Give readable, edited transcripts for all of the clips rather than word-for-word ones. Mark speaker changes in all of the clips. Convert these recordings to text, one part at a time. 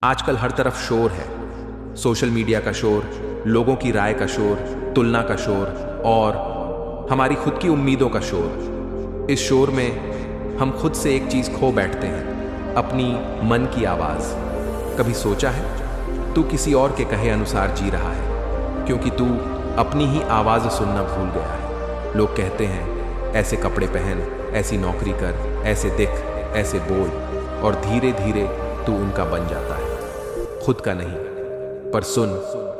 Speaker 1: आजकल हर तरफ शोर है। सोशल मीडिया का शोर, लोगों की राय का शोर, तुलना का शोर और हमारी खुद की उम्मीदों का शोर। इस शोर में हम खुद से एक चीज खो बैठते हैं, अपनी मन की आवाज। कभी सोचा है तू किसी और के कहे अनुसार जी रहा है क्योंकि तू अपनी ही आवाज सुनना भूल गया है। लोग कहते हैं ऐसे कपड़े पहन, ऐसी नौकरी कर, ऐसे दिख, ऐसे बोल, और धीरे धीरे तू उनका बन जाता है, खुद का नहीं। पर सुन,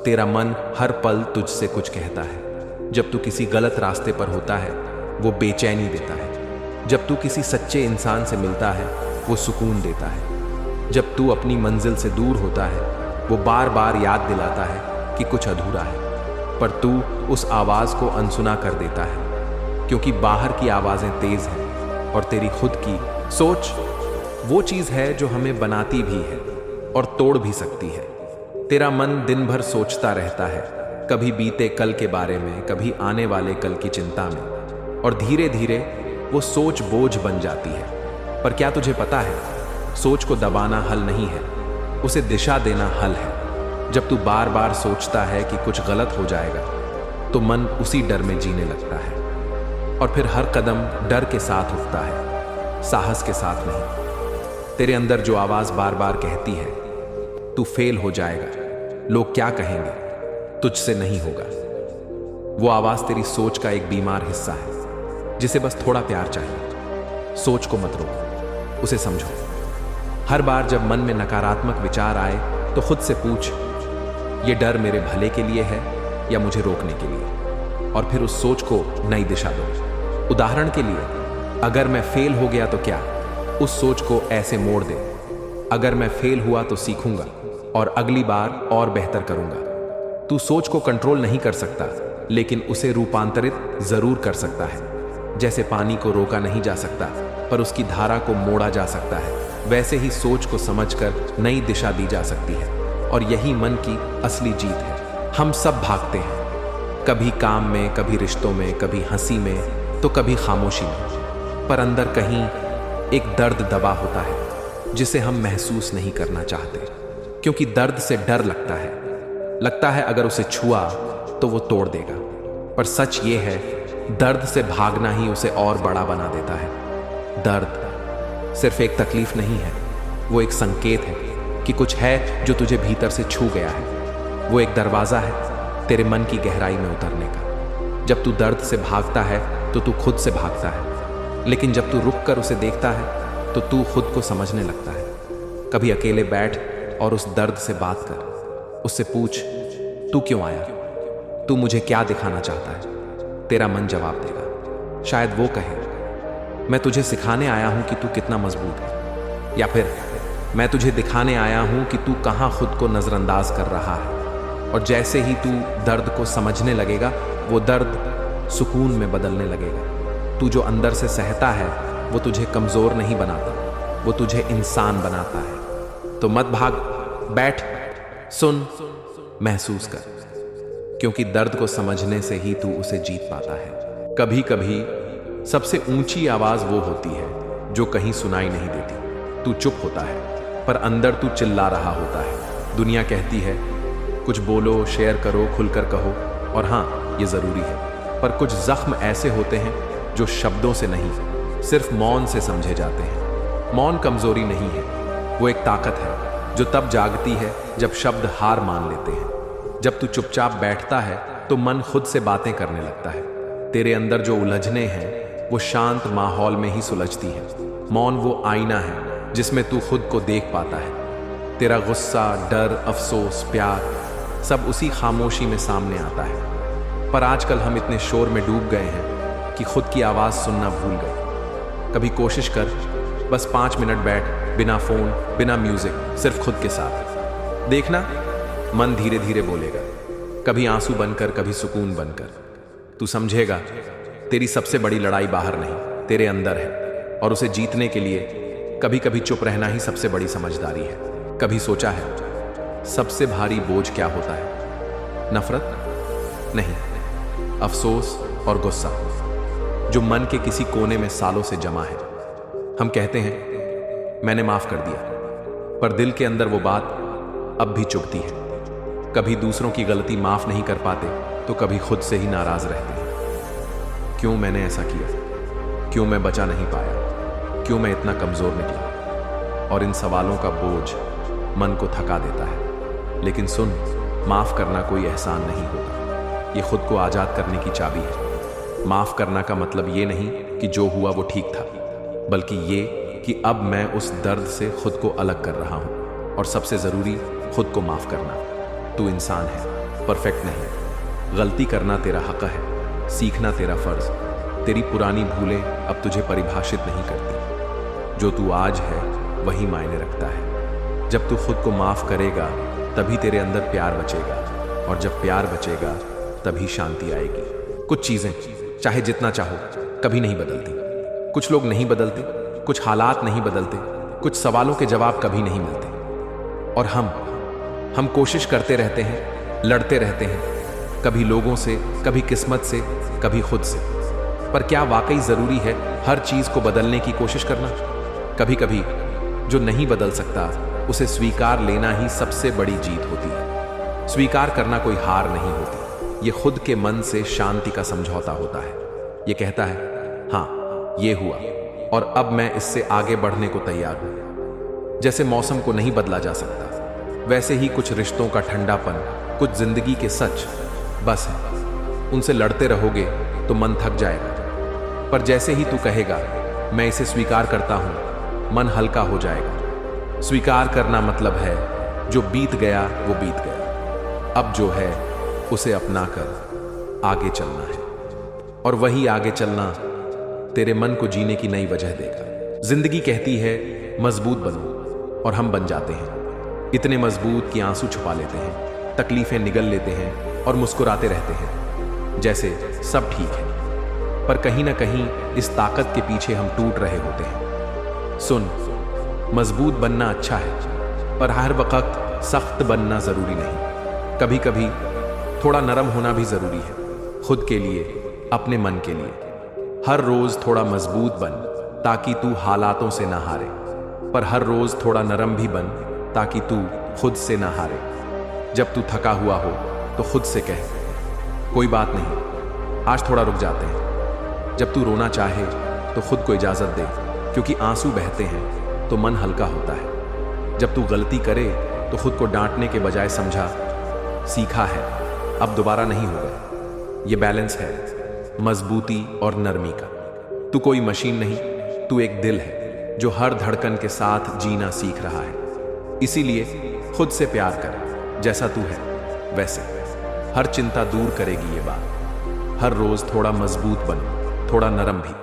Speaker 1: तेरा मन हर पल तुझसे कुछ कहता है। जब तू किसी गलत रास्ते पर होता है वो बेचैनी देता है। जब तू किसी सच्चे इंसान से मिलता है वो सुकून देता है। जब तू अपनी मंजिल से दूर होता है वो बार बार याद दिलाता है कि कुछ अधूरा है। पर तू उस आवाज को अनसुना कर देता है क्योंकि बाहर की आवाजें तेज हैं और तेरी खुद की सोच वो चीज है जो हमें बनाती भी है और तोड़ भी सकती है। तेरा मन दिन भर सोचता रहता है, कभी बीते कल के बारे में, कभी आने वाले कल की चिंता में, और धीरे धीरे वो सोच बोझ बन जाती है। पर क्या तुझे पता है, सोच को दबाना हल नहीं है, उसे दिशा देना हल है। जब तू बार बार सोचता है कि कुछ गलत हो जाएगा तो मन उसी डर में जीने लगता है और फिर हर कदम डर के साथ उठता है, साहस के साथ नहीं। तेरे अंदर जो आवाज बार बार कहती है तू फेल हो जाएगा, लोग क्या कहेंगे, तुझसे नहीं होगा, वो आवाज तेरी सोच का एक बीमार हिस्सा है जिसे बस थोड़ा प्यार चाहिए। सोच को मत रोको, उसे समझो। हर बार जब मन में नकारात्मक विचार आए तो खुद से पूछ, ये डर मेरे भले के लिए है या मुझे रोकने के लिए, और फिर उस सोच को नई दिशा दो। उदाहरण के लिए, अगर मैं फेल हो गया तो क्या, उस सोच को ऐसे मोड़ दे, अगर मैं फेल हुआ तो सीखूंगा और अगली बार और बेहतर करूंगा। तू सोच को कंट्रोल नहीं कर सकता लेकिन उसे रूपांतरित जरूर कर सकता है। जैसे पानी को रोका नहीं जा सकता पर उसकी धारा को मोड़ा जा सकता है, वैसे ही सोच को समझकर नई दिशा दी जा सकती है। और यही मन की असली जीत है। हम सब भागते हैं, कभी काम में, कभी रिश्तों में, कभी हंसी में तो कभी खामोशी में, पर अंदर कहीं एक दर्द दबा होता है जिसे हम महसूस नहीं करना चाहते क्योंकि दर्द से डर लगता है अगर उसे छुआ तो वो तोड़ देगा। पर सच ये है, दर्द से भागना ही उसे और बड़ा बना देता है। दर्द सिर्फ एक तकलीफ नहीं है, वो एक संकेत है कि कुछ है जो तुझे भीतर से छू गया है। वो एक दरवाजा है तेरे मन की गहराई में उतरने का। जब तू दर्द से भागता है तो तू खुद से भागता है, लेकिन जब तू रुक कर उसे देखता है तो तू खुद को समझने लगता है। कभी अकेले बैठ और उस दर्द से बात कर, उससे पूछ, तू क्यों आया, तू मुझे क्या दिखाना चाहता है। तेरा मन जवाब देगा। शायद वो कहे, मैं तुझे सिखाने आया हूं कि तू कितना मजबूत है, या फिर मैं तुझे दिखाने आया हूं कि तू कहां खुद को नजरअंदाज कर रहा है। और जैसे ही तू दर्द को समझने लगेगा वो दर्द सुकून में बदलने लगेगा। तू जो अंदर से सहता है वो तुझे कमजोर नहीं बनाता, वो तुझे इंसान बनाता है। तो मत भाग, बैठ, सुन, महसूस कर, क्योंकि दर्द को समझने से ही तू उसे जीत पाता है। कभी कभी सबसे ऊंची आवाज वो होती है जो कहीं सुनाई नहीं देती। तू चुप होता है पर अंदर तू चिल्ला रहा होता है। दुनिया कहती है कुछ बोलो, शेयर करो, खुलकर कहो, और हाँ, ये जरूरी है। पर कुछ जख्म ऐसे होते हैं जो शब्दों से नहीं, सिर्फ मौन से समझे जाते हैं। मौन कमजोरी नहीं है, वो एक ताकत है जो तब जागती है जब शब्द हार मान लेते हैं। जब तू चुपचाप बैठता है तो मन खुद से बातें करने लगता है। तेरे अंदर जो उलझने हैं वो शांत माहौल में ही सुलझती हैं। मौन वो आईना है जिसमें तू खुद को देख पाता है। तेरा गुस्सा, डर, अफसोस, प्यार सब उसी खामोशी में सामने आता है। पर आजकल हम इतने शोर में डूब गए हैं कि खुद की आवाज सुनना भूल गए। कभी कोशिश कर, बस 5 मिनट बैठ, बिना फोन, बिना म्यूजिक, सिर्फ खुद के साथ। देखना, मन धीरे धीरे बोलेगा, कभी आंसू बनकर, कभी सुकून बनकर। तू समझेगा तेरी सबसे बड़ी लड़ाई बाहर नहीं, तेरे अंदर है, और उसे जीतने के लिए कभी कभी चुप रहना ही सबसे बड़ी समझदारी है। कभी सोचा है सबसे भारी बोझ क्या होता है? नफरत नहीं, अफसोस और गुस्सा, जो मन के किसी कोने में सालों से जमा है। हम कहते हैं मैंने माफ कर दिया, पर दिल के अंदर वो बात अब भी चुभती है। कभी दूसरों की गलती माफ नहीं कर पाते तो कभी खुद से ही नाराज रहते हैं। क्यों मैंने ऐसा किया? क्यों मैं बचा नहीं पाया? क्यों मैं इतना कमजोर निकला? और इन सवालों का बोझ मन को थका देता है। लेकिन सुन, माफ करना कोई एहसान नहीं होता, ये खुद को आजाद करने की चाबी है। माफ करना का मतलब ये नहीं कि जो हुआ वो ठीक था, बल्कि ये कि अब मैं उस दर्द से खुद को अलग कर रहा हूं। और सबसे जरूरी, खुद को माफ करना। तू इंसान है, परफेक्ट नहीं। गलती करना तेरा हक है, सीखना तेरा फर्ज। तेरी पुरानी भूलें अब तुझे परिभाषित नहीं करती। जो तू आज है वही मायने रखता है। जब तू खुद को माफ करेगा तभी तेरे अंदर प्यार बचेगा, और जब प्यार बचेगा तभी शांति आएगी। कुछ चीजें चाहे जितना चाहो कभी नहीं बदलती। कुछ लोग नहीं बदलते, कुछ हालात नहीं बदलते, कुछ सवालों के जवाब कभी नहीं मिलते। और हम कोशिश करते रहते हैं, लड़ते रहते हैं, कभी लोगों से, कभी किस्मत से, कभी खुद से। पर क्या वाकई जरूरी है हर चीज को बदलने की कोशिश करना? कभी कभी जो नहीं बदल सकता उसे स्वीकार लेना ही सबसे बड़ी जीत होती है। स्वीकार करना कोई हार नहीं होती, ये खुद के मन से शांति का समझौता होता है। ये कहता है, हाँ ये हुआ और अब मैं इससे आगे बढ़ने को तैयार हूं। जैसे मौसम को नहीं बदला जा सकता, वैसे ही कुछ रिश्तों का ठंडापन, कुछ जिंदगी के सच बस है। उनसे लड़ते रहोगे तो मन थक जाएगा, पर जैसे ही तू कहेगा मैं इसे स्वीकार करता हूं, मन हल्का हो जाएगा। स्वीकार करना मतलब है जो बीत गया वो बीत गया, अब जो है उसे अपनाकर आगे चलना है। और वही आगे चलना तेरे मन को जीने की नई वजह देगा। जिंदगी कहती है मजबूत बनो, और हम बन जाते हैं इतने मजबूत कि आंसू छुपा लेते हैं, तकलीफें निगल लेते हैं और मुस्कुराते रहते हैं जैसे सब ठीक है। पर कहीं ना कहीं इस ताकत के पीछे हम टूट रहे होते हैं। सुन, मजबूत बनना अच्छा है, पर हर वक्त सख्त बनना जरूरी नहीं। कभी कभी थोड़ा नरम होना भी जरूरी है, खुद के लिए, अपने मन के लिए। हर रोज थोड़ा मजबूत बन ताकि तू हालातों से ना हारे, पर हर रोज थोड़ा नरम भी बन ताकि तू खुद से ना हारे। जब तू थका हुआ हो तो खुद से कह, कोई बात नहीं, आज थोड़ा रुक जाते हैं। जब तू रोना चाहे तो खुद को इजाजत दे, क्योंकि आंसू बहते हैं तो मन हल्का होता है। जब तू गलती करे तो खुद को डांटने के बजाय समझा, सीखा है, अब दोबारा नहीं होगा। ये बैलेंस है मजबूती और नरमी का। तू कोई मशीन नहीं, तू एक दिल है जो हर धड़कन के साथ जीना सीख रहा है। इसीलिए खुद से प्यार कर, जैसा तू है वैसे। हर चिंता दूर करेगी ये बात। हर रोज थोड़ा मजबूत बनो, थोड़ा नरम भी।